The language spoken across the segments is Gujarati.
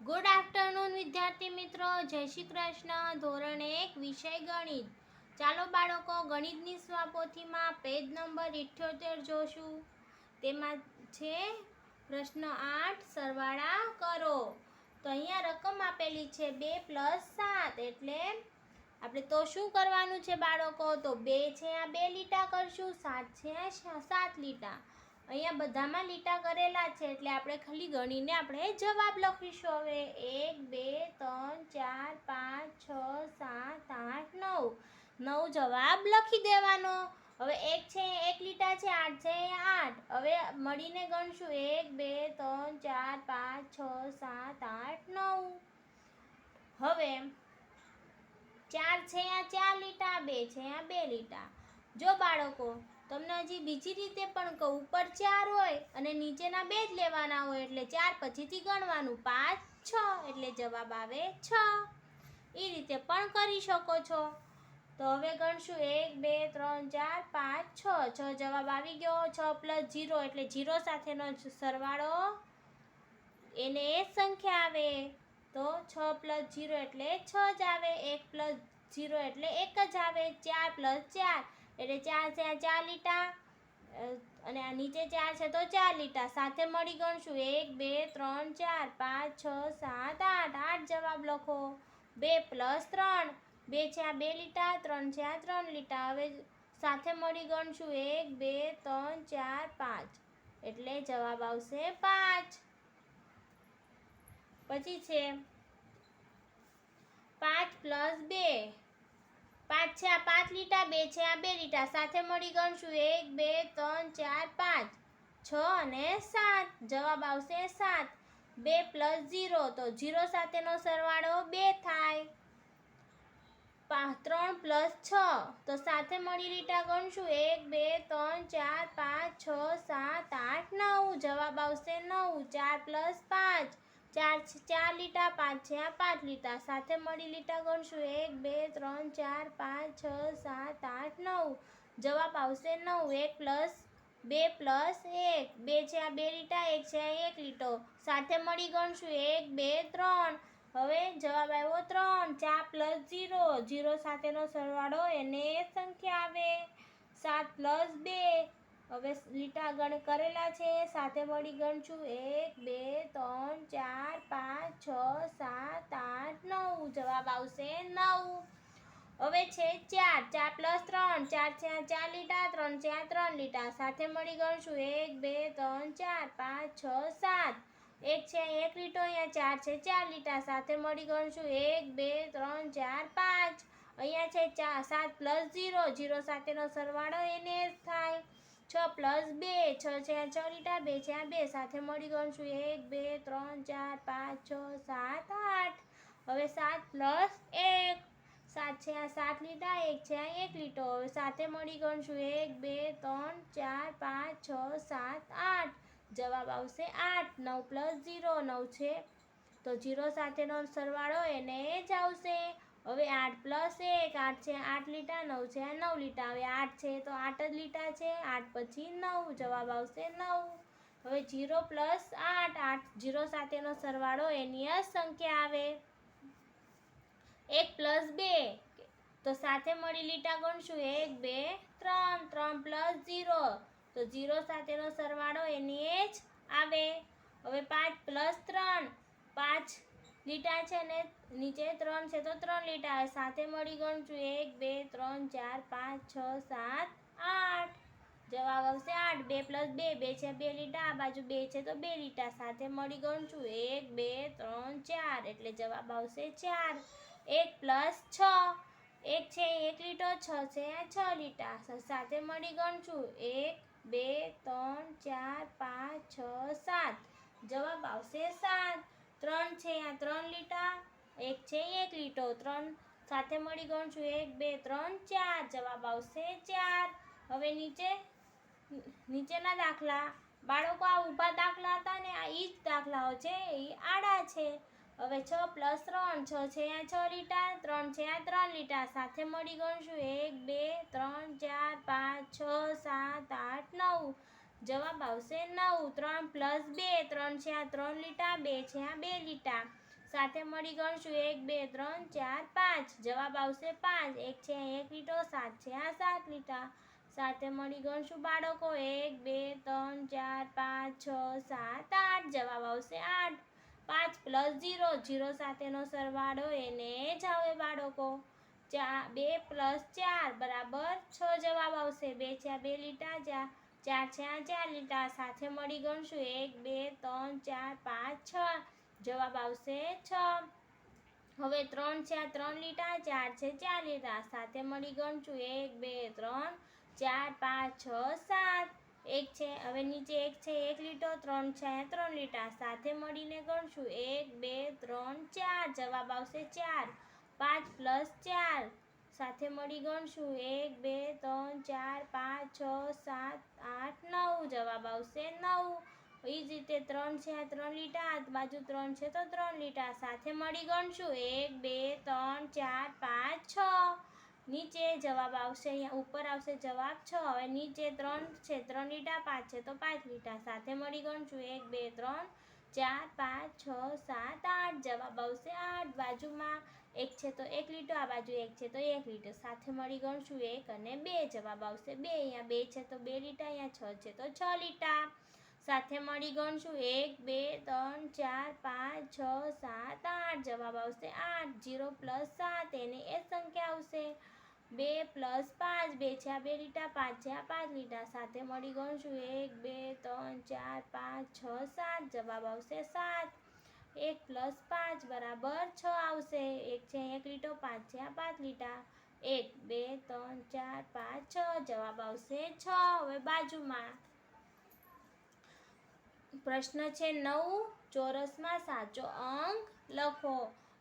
ગુડ આફ્ટરનૂન વિદ્યાર્થી મિત્રો, જય શ્રી કૃષ્ણ. ધોરણ 1 વિષય ગણિત. ચાલો બાળકો, ગણિતની સ્વાપોથીમાં પેજ નંબર 78 જોશું. તેમાં છે પ્રશ્ન 8, સરવાળા કરો. તો અહીંયા રકમ આપેલી છે 2 + 7, એટલે આપણે તો શું કરવાનું છે બાળકો? તો 2 છે આ 2 લીટા કરશું, 7 છે આ 7 લીટા. અહીંયા બધામાં લીટા કરેલા છે, એટલે આપણે ખાલી ગણીને આપણે જવાબ લખીશું. હવે 1 2 3 4 5 6 7 8 9 9 જવાબ લખી દેવાનો. હવે 1 છે 1 લીટા છે, 8 છે 8. હવે મળીને ગણશું 1 2 3 4 5 6 7 8 9. હવે 4 છે આ 4 લીટા, 2 છે આ 2 લીટા. જો બાળકો તમને હજી બીજી રીતે પણ કહું, ઉપર 4 હોય અને નીચેના 2 જ લેવાના હોય, એટલે 4 પછીથી ગણવાનું, 5 6 એટલે જવાબ આવે 6. એ રીતે પણ કરી શકો છો. તો હવે ગણશું 1 2 3 4 5 6. 6 જવાબ આવી ગયો. 6 + 0 એટલે 0 સાથેનો સરવાળો, એને એ જ સંખ્યા આવે. તો 6 + 0 એટલે 6 જ આવે. 1 + 0 એટલે 1 જ આવે. 4 + 4 એટલે 4 છે આ 4 લીટા, અને આ નીચે 4 છે તો 4 લીટા. સાથે મળી ગણશું 1 2 3 4 5 6 7 8. 8 જવાબ લખો. 2 + 3, 2 છે આ 2 લીટા, 3 છે આ 3 લીટા. હવે સાથે મળી ગણશું 1 2 3 4 5, એટલે જવાબ આવશે 5. પછી છે 5 + 2. 5 છે આ 5 લીટા, 2 છે આ 2 લીટા. સાથે મળી ગણશું 1 2 3 4 5, 6 અને 7. જવાબ આવશે 7. 2 + 0, તો 0 સાથેનો સરવાળો 2 થાય. 3 + 6, તો સાથે મળી લીટા ગણશું 1 2 3 4 5 6 7 8 9. જવાબ આવશે 9. 4 + 5, 4 લીટા, 5 છે આ 5 લીટા. સાથે મળી લીટા ગણશું 1 2 3 4 5 6 7 8 9. જવાબ આવશે 9. 1 + 2 + 1, 2 છે આ 2 લીટા, 1 છે આ 1 લીટો. સાથે મળી ગણશું 1 2 3. હવે જવાબ આવ્યો 3. 4 + 0, 0 સાથેનો સરવાળો, એને એ જ સંખ્યા આવે. 7 + 2. હવે લીટા કરેલા છે, સાથે મળી ગણશું 1 2 3 4 5 6 7 8 9. જવાબ આવશે 9. હવે છે 4 + 3, 4 છે આ 4 લીટા, 3 છે આ 3 લીટા. સાથે મળી ગણશું 1 2 3 4 5 6 7. 1 છે 1 લીટો, અહીંયા 4 છે 4 લીટા. સાથે મળી ગણશું 1 2 3 4 5. અહીંયા છે 7 + 0, 0 સાથેનો સરવાળો, એને જ થાય. 6 + 2, 6 છે આ 6 લીટા, 2 છે આ 2. સાથે મળી ગણશું 1 2 3 4 5 6 7 8. હવે 7 + 1, 7 છે આ 7 લીટા, 1 છે આ 1 લીટો. હવે સાથે મળી ગણશું 1 2 3 4 5 6 7 8. જવાબ આવશે 8. 9 + 0, 9 છે તો 0 સાથેનો સરવાળો, એને જ આવશે. હવે 8 + 1, 8 છે 8 લીટા, 9 છે આ 9 લીટા. હવે 8 છે તો 8 જ લીટા છે, 8 પછી 9. જવાબ આવશે 9. હવે 0 + 8, 8 0 સાથેનો સરવાળો, એની જ સંખ્યા આવે. 1 + 2, તો સાથે મળી લીટા ગણશું 1 2 3. 3 + 0, તો 0 સાથેનો સરવાળો, એની જ આવે. હવે 5 + 3, 5 લીટા છે ને નીચે 3 છે તો 3 લીટા. સાથે મળી ગણશું 1 2 3 4 5 6 7 8. જવાબ આવશે 8. 2 + 2, 2 છે 2 લીટા, આ બાજુ 2 છે તો 2 લીટા. સાથે મળી ગણશું 1 2 3 4, એટલે જવાબ આવશે 4. 1 + 6, 1 છે 1 લીટો, 6 છે આ 6 લીટા. સાથે મળી ગણશું 1 2 3 4 5 6 7. જવાબ આવશે 7. 3 છે આ 3 લીટા, 1 છે 1 લીટો, 3 સાથે મળી ગણશું 1 2 3 4. જવાબ આવશે 4. હવે નીચેના દાખલા, બાળકો આ ઊભા દાખલા હતા ને, આ ઈ જ દાખલાઓ છે, એ આડા છે. હવે 6 + 3, 6 છે આ 6 લીટા, 3 છે આ 3 લીટા. સાથે મળી ગણશું 1 2 3 4 5 6 7 8 9. જવાબ આવશે 9. 3 + 2, 3 છે આ 3 લીટા, 2 છે આ 2 લીટા. સાથે મળી ગણશું 1 2 3 4 5 જવાબ આવશે 5 એક છે 1 લીટો 7 છે આ 7 લીટા સાથે મળી ગણશું બાળકો 1 2 3 4 5 6 7 8 જવાબ આવશે 8 5 + 0 0 સાથેનો સરવાળો એને જ આવે બાળકો 2 + 4 બરાબર 6 જવાબ આવશે 2 છે 2 લીટા 4 છે 4 લીટા સાથે મળી ગણશું 1 2 3 4 5 6 જવાબ આવશે 6 હવે 3 છે 3 લીટા 4 છે 4 લીટા સાથે મળી ગણશું 1 2 3 4 5 6 7 એક છે હવે નીચે 1 છે 1 લીટો 3 છે 3 લીટા સાથે મળીને ગણશું 1 2 3 4 જવાબ આવશે 4 5 + 4 સાથે મળી ગણશું 1 2 3 4 5 6 7 8 9 જવાબ આવશે 9 એ જ રીતે 3 છે 3 લીટા આ બાજુ 3 છે તો 3 લીટા સાથે મળી ગણશું 1 2 3 4 5 6 નીચે જવાબ આવશે અહીંયા ઉપર આવશે જવાબ 6 હવે નીચે 3 છે 3 લીટા 5 છે તો 5 લીટા સાથે મળી ગણશું 1 2 3 4 5 6 7 8 જવાબ આવશે 8 બાજુમાં 1 છે તો 1 લીટો આ બાજુ 1 છે તો 1 લીટો સાથે મળી ગણશું 1 અને 2 જવાબ આવશે 2 અહીંયા 2 છે તો 2 લીટા અહીંયા 6 છે તો 6 લીટા સાથે મળી ગણશું 1 2 3 4 5 6 7 8 જવાબ આવશે 8 0 + 7 એને એ સંખ્યા આવશે 2 + 5 2 છે 2 લીટા 5 છે 5 લીટા સાથે મળી ગણશું 1 2 3 4 5 6 7 જવાબ આવશે 7 1 + 5 બરાબર 6 આવશે 1 છે 1 લીટો 5 છે 5 લીટા 1 2 3 4 5 6 જવાબ આવશે 6 હવે બાજુમાં પ્રશ્ન છે 9 ચોરસમાં સાચો અંક લખો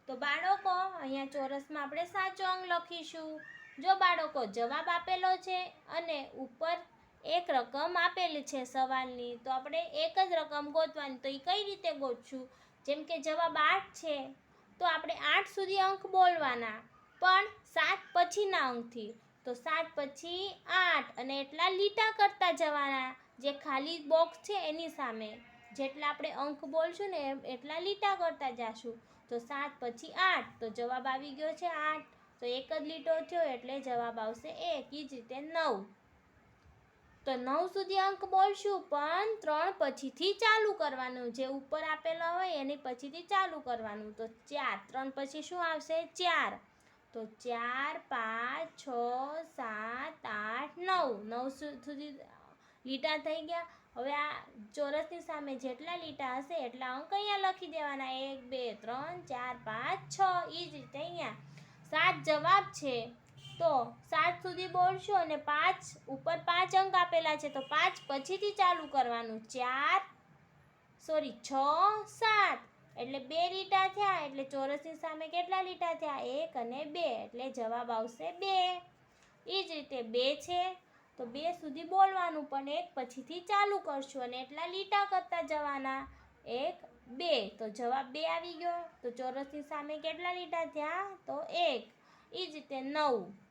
તો બાળકો અહીંયા ચોરસમાં આપણે સાચો અંક લખીશું જો બાળકો જવાબ આપેલો છે અને ઉપર એક રકમ આપેલી છે સવાલની તો આપણે એક જ રકમ ગોતવાની તો એ કઈ રીતે ગોતશું જેમ કે જવાબ 8 છે તો આપણે 8 સુધી અંક બોલવાના પણ 7 પછીના અંકથી તો 7 પછી 8 અને એટલા લીટા કરતા જવાના જે ખાલી બોક્સ છે એની સામે જેટલા આપણે અંક બોલશું ને એટલા લીટા કરતા જાશું તો 7 પછી 8 તો જવાબ આવી ગયો છે 8 તો એક જ લીટો થયો એટલે જવાબ આવશે 1 એ જ રીતે 9 તો 9 સુધી અંક બોલશું પણ 3 પછીથી ચાલુ કરવાનું જે ઉપર આપેલો હોય એની પછીથી ચાલુ કરવાનું તો 4 3 પછી શું આવશે 4 તો 4 5 6 7 8 9 9 સુધી લીટા થઈ ગયા હવે આ ચોરસની સામે જેટલા લીટા હશે એટલા અંક અહીંયા લખી દેવાના 1 2 3 4 5 6 એ જ રીતે અહીંયા 7 જવાબ છે તો 7 સુધી બોલશું અને 5 ઉપર 5 અંક આપેલા છે તો 5 પછીથી ચાલુ કરવાનું 6 7 એટલે 2 લીટા થયા એટલે ચોરસની સામે કેટલા લીટા થયા 1 અને 2 એટલે જવાબ આવશે 2 એ જ રીતે 2 છે તો 2 સુધી બોલવાનું પણ 1 પછીથી ચાલુ કરશું અને એટલા લીટા કરતા જવાના 1 2 તો જવાબ 2 આવી ગયો તો ચોરસની સામે કેટલા લીટા થયા તો 1 એ જ રીતે 9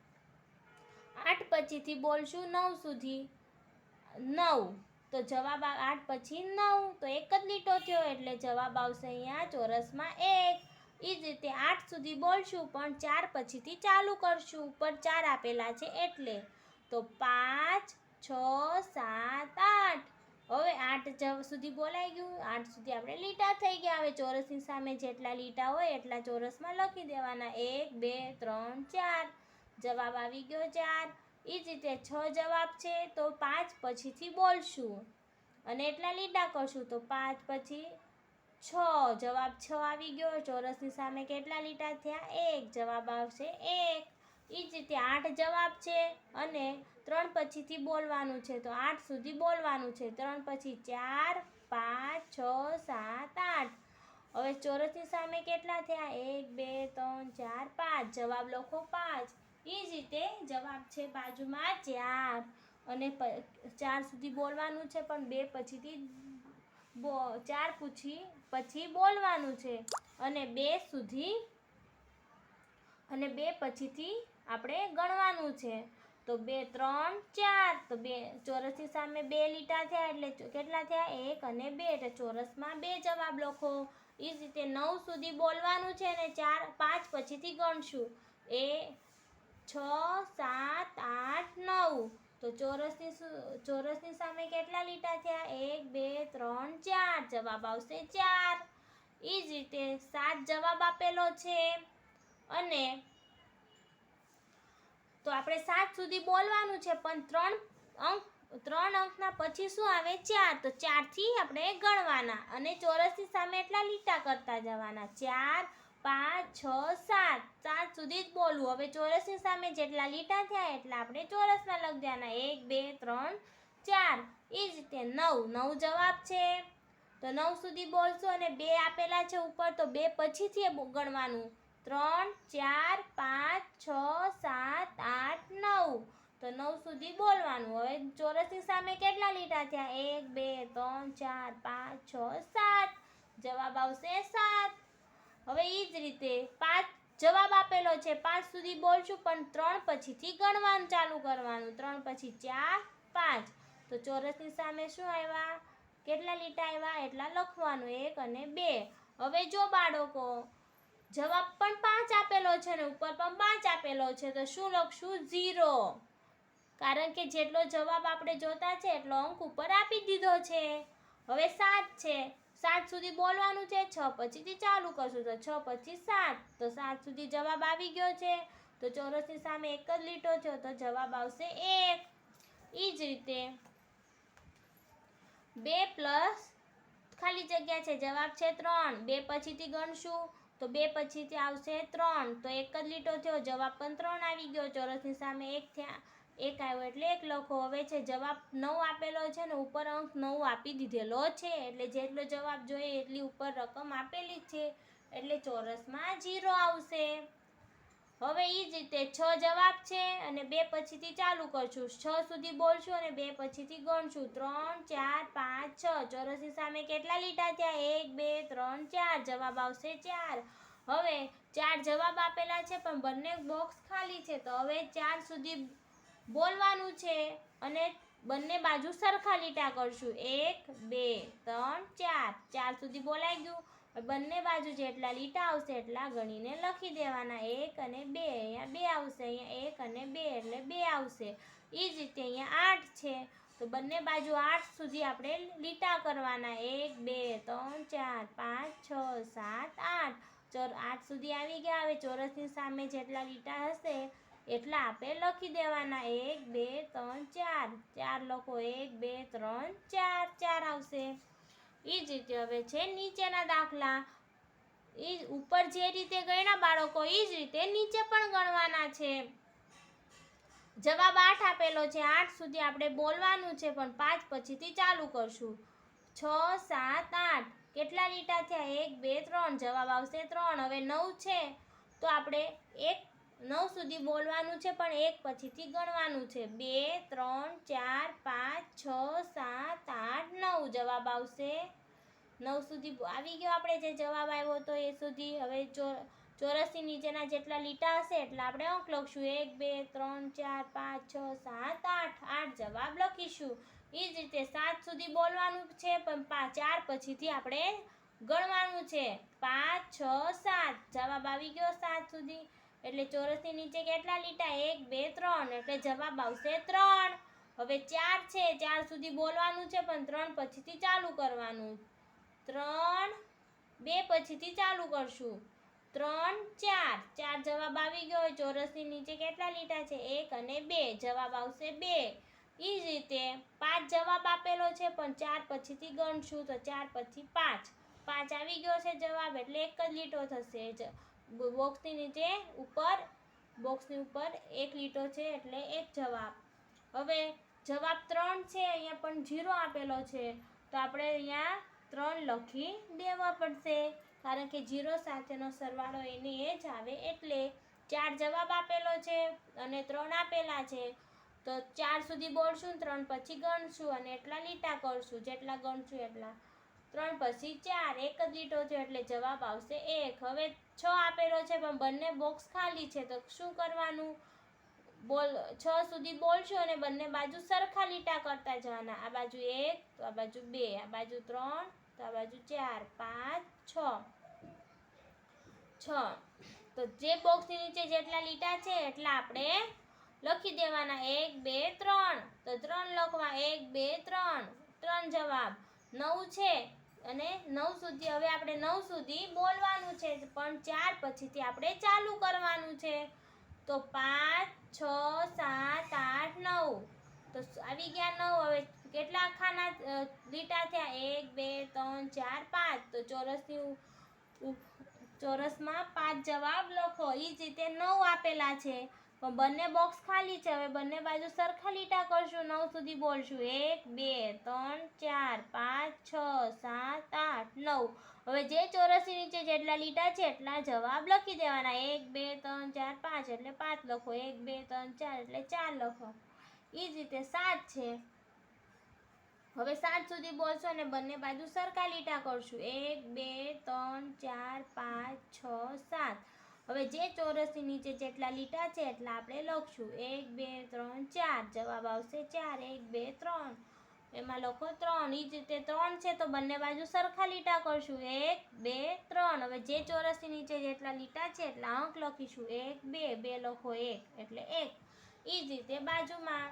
8 પછીથી બોલશું 9 સુધી 9 તો જવાબ 8 પછી 9 તો એક જ લીટો થયો એટલે જવાબ આવશે અહીંયા ચોરસમાં 1 એ જ રીતે 8 સુધી બોલશું પણ 4 પછીથી ચાલુ કરશું ઉપર 4 આપેલા છે એટલે તો 5 6 7 8 હવે 8 સુધી બોલાઈ ગયું 8 સુધી આપણે લીટા થઈ ગયા હવે ચોરસની સામે જેટલા લીટા હોય એટલા ચોરસમાં લખી દેવાના 1 2 3 4 જવાબ આવી ગયો 4 એ જ રીતે 6 જવાબ છે તો 5 પછીથી બોલશું અને એટલા લીટા કરશું તો 5 પછી 6 જવાબ 6 આવી ગયો ચોરસની સામે કેટલા લીટા થયા 1 જવાબ આવશે 1 એ જ રીતે 8 જવાબ છે અને 3 પછીથી બોલવાનું છે તો 8 સુધી બોલવાનું છે 3 પછી 4 5 6 7 8 હવે ચોરસની સામે કેટલા થયા 1 2 3 4 5 જવાબ લખો 5 એ જ રીતે જવાબ છે બાજુમાં 4 અને 4 સુધી બોલવાનું છે પણ 2 પછીથી 4 પછી બોલવાનું છે અને 2 સુધી અને 2 પછીથી આપણે ગણવાનું છે તો 2 3 4 તો 2 ચોરસની સામે 2 લીટા થયા એટલે કેટલા થયા 1 અને 2 એટલે ચોરસમાં 2 જવાબ લખો એ જ રીતે 9 સુધી બોલવાનું છે અને 5 પછીથી ગણશું. 6 7 8 9. તો ચોરસની સામે કેટલા લીટા થયા? 1 2 3 4. જવાબ આવશે 4. એ જ રીતે 7 જવાબ આપેલો છે અને તો આપણે 7 સુધી બોલવાનું છે પણ 3 અંકના પછી શું આવે? 4. તો 4 થી આપણે ગણવાના અને ચોરસની સામે એટલા લીટા કરતા જવાના. 4 5 6 7. 7 સુધી જ બોલવું. હવે ચોરસની સામે જેટલા લીટા થયા એટલા આપણે ચોરસમાં લખ દેવાના. 1 2 3 4. એ જ રીતે 9 જવાબ છે. તો 9 સુધી બોલશું અને 2 આપેલા છે ઉપર, તો 2 પછીથી ગણવાનું. 3 4 5 6 7 8 9. તો 9 સુધી બોલવાનું. હવે ચોરસની સામે કેટલા લીટા થયા? 1 2 3 4 5 6 7. જવાબ આવશે 7. હવે એ જ રીતે 5 જવાબ આપેલો છે. 5 સુધી બોલશું પણ 3 પછીથી ગણવાનું ચાલુ કરવાનું. 3 પછી 4 5. તો ચોરસની સામે શું આવ્યા? કેટલા લીટા આવ્યા એટલા લખવાનું. 1 અને 2. હવે જો બાળકો જવાબ પણ 5 આપેલો છે ને ઉપર પણ 5 આપેલો છે, તો શું લખશું? 0. કારણ કે જેટલો જવાબ આપણે જોતા છે એટલો અંક ઉપર આપી દીધો છે. હવે 7 છે. 7 સુધી બોલવાનું છે. 6 પછીથી ચાલુ કરશું. તો 6 પછી 7. તો 7 સુધી જવાબ આવી ગયો છે. તો ચોરસની સામે એક જ લીટો છે તો જવાબ આવશે 1. એ જ રીતે 2 પ્લસ ખાલી જગ્યા છે, જવાબ છે 3. 2 પછીથી ગણશું તો 2 પછીથી આવશે 3. તો એક જ લીટો થયો, જવાબ પણ 3 આવી ગયો. ચોરસની સામે 1 થયા, 1 આવ્યો એટલે 1 લખો. હવે છે જવાબ 9 આપેલો છે ને ઉપર અંક 9 આપી દીધેલો છે, એટલે જેટલો જવાબ જોઈએ એટલી ઉપર રકમ આપેલી છે, એટલે ચોરસમાં 0 આવશે. હવે એ જ રીતે 6 જવાબ છે અને 2 પછીથી ચાલુ કરશું. 6 સુધી બોલશું અને 2 પછીથી ગણશું. 3 4 5 6. ચોરસની સામે કેટલા લીટા થયા? 1 2 3 4. જવાબ આવશે 4. હવે 4 જવાબ આપેલા છે પણ બંને બોક્સ ખાલી છે, તો હવે 4 સુધી બોલવાનું છે અને બંને બાજુ સરખા લીટા કરશું. 1 2 3 4. 4 સુધી બોલાઈ ગયું. બંને બાજુ જેટલા લીટા આવશે એટલા ગણીને લખી દેવાના. 1 અને 2. અહીંયા 2 આવશે, અહીંયા 1 અને 2 એટલે 2 આવશે. એ જ રીતે અહીંયા 8 છે તો બંને બાજુ 8 સુધી આપણે લીટા કરવાના. 1 2 3 4 5 6 7 8. 8 સુધી આવી ગયા. હવે ચોરસની સામે જેટલા લીટા હશે એટલા આપણે લખી દેવાના. 1 2 3 4. 4 લખો. 1 2 3 4. 4 આવશે. એ જ રીતે હવે છે નીચેના દાખલા. ઉપર જે રીતે ગણ્યા બાળકો એ જ રીતે નીચે પણ ગણવાના છે. જવાબ 8 આપેલો છે. 8 સુધી આપણે બોલવાનું છે પણ 5 પછીથી ચાલુ કરશું. 6 7 8. કેટલા લીટા થયા? 1 2 3. જવાબ આવશે 3. હવે 9 છે તો આપણે 9 સુધી બોલવાનું છે પણ 1 પછીથી ગણવાનું છે. 2 3 4 5 6 7 8 9. જવાબ આવશે 9 સુધી આવી ગયો. આપણે જે જવાબ આવ્યો હતો એ સુધી. હવે ચોરસની નીચેના જેટલા લીટા હશે એટલા આપણે અંક લખશું. 1 2 3 4 5 6 7 8. 8 જવાબ લખીશું. એ જ રીતે 7 સુધી બોલવાનું છે પણ 4 પછીથી આપણે ગણવાનું છે. 5 6 7. જવાબ આવી ગયો 7 સુધી. એટલે ચોરસની નીચે કેટલા લીટા? 1 2 3 એટલે જવાબ આવશે 3. હવે 4 છે. 4 સુધી બોલવાનું છે પણ 3 પછીથી ચાલુ કરવાનું. 3 2 પછીથી ચાલુ કરશું. 3 4. 4 જવાબ આવી ગયો. ચોરસની નીચે કેટલા લીટા છે? 1 અને 2. જવાબ આવશે 2. એ જ રીતે 5 જવાબ આપેલો છે પણ 4 પછીથી ગણશું તો 4 પછી 5. 5 આવી ગયો છે જવાબ એટલે એક જ લીટો થશે. બોક્સની ઉપર એક લીટો છે એટલે એક જવાબ. હવે જવાબ 3 છે, અહીંયા પણ 0 આપેલો છે તો આપણે અહીંયા 3 લખી દેવા પડશે, કારણ કે 0 સાથેનો સરવાળો એની એ જ આવે. એટલે 4 જવાબ આપેલો છે અને 3 આપેલા છે તો 4 સુધી બોલશું, 3 પછી ગણશું અને એટલા લીટા કરશું. જેટલા ગણશું એટલા. 3 પછી 4. એક જ લીટો છે એટલે જવાબ આવશે 1. હવે 6 આપેલો છે પણ બંને બોક્સ ખાલી છે તો શું કરવાનું? 6 સુધી બોલશું અને બંને બાજુ સરખા લીટા કરતા જવાના. આ બાજુ 1 તો આ બાજુ 2, આ બાજુ 3 તો આ બાજુ 4 5 6 તો જે બોક્સની નીચે જેટલા લીટા છે એટલા આપણે લખી દેવાના 1 2 3 તો 3 લખવા 1 2 3 જવાબ 9 છે અને 9 સુધી હવે આપણે 9 સુધી બોલવાનું છે પણ 4 પછીથી આપણે ચાલુ કરવાનું છે તો 5 6 7 8 9 તો આવી ગયા 9 હવે કેટલા ખાના લીટા થયા 1 2 3 4 5 તો ચોરસમાં 5 જવાબ લખો એ જ રીતે 9 આપેલા છે પણ બંને બોક્સ ખાલી છે હવે બંને બાજુ સરખા લીટા કરશું 9 સુધી બોલશું 1 2 3 4 5 6 7 8 9 હવે જે ચોરસની નીચે જેટલા લીટા છે એટલા જવાબ લખી દેવાના 1 2 3 4 5 એટલે 5 લખો 1 2 3 4 એટલે 4 લખો એ જ રીતે 7 છે હવે 7 સુધી બોલશો અને બંને બાજુ સરખા લીટા કરશું 1 2 3 4 5 6 7 હવે જે ચોરસની નીચે જેટલા લીટા છે એટલા આપણે લખશું 1 2 3 4 જવાબ આવશે 4 1 2 3 એમાં લખો 3 એ જ રીતે 3 છે તો બંને બાજુ સરખા લીટા કરશું 1 2 3 હવે જે ચોરસની નીચે જેટલા લીટા છે એટલા અંક લખીશું 1 2 2 લખો 1 એટલે 1 એ જ રીતે બાજુમાં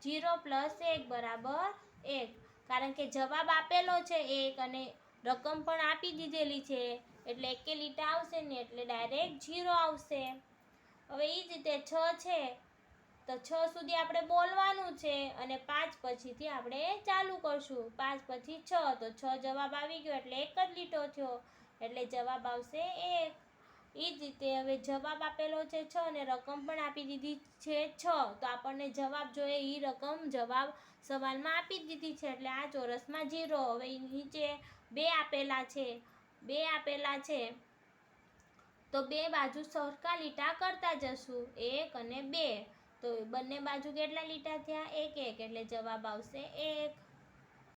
0 + 1 = 1 કારણ કે જવાબ આપેલો છે 1 અને રકમ પણ આપી દીધેલી છે એટલે એકે લીટા આવશે ને એટલે ડાયરેક્ટ 0 આવશે હવે એ જ રીતે 6 છે તો 6 સુધી આપણે બોલવાનું છે અને 5 પછીથી આપણે ચાલુ કરશું 5 પછી 6 તો 6 જવાબ આવી ગયો એટલે એક જ લીટો થયો એટલે જવાબ આવશે 1 એ જ રીતે હવે જવાબ આપેલો છે 6 અને રકમ પણ આપી દીધી છે 6 તો આપણને જવાબ જોઈએ એ રકમ જવાબ સવાલમાં આપી દીધી છે એટલે આ ચોરસમાં 0 હવે નીચે 2 આપેલા છે તો બે બાજુ સરખા લીટા કરતા જશું 1 અને 2 તો બંને બાજુ કેટલા લીટા થયા 1 1 એટલે જવાબ આવશે 1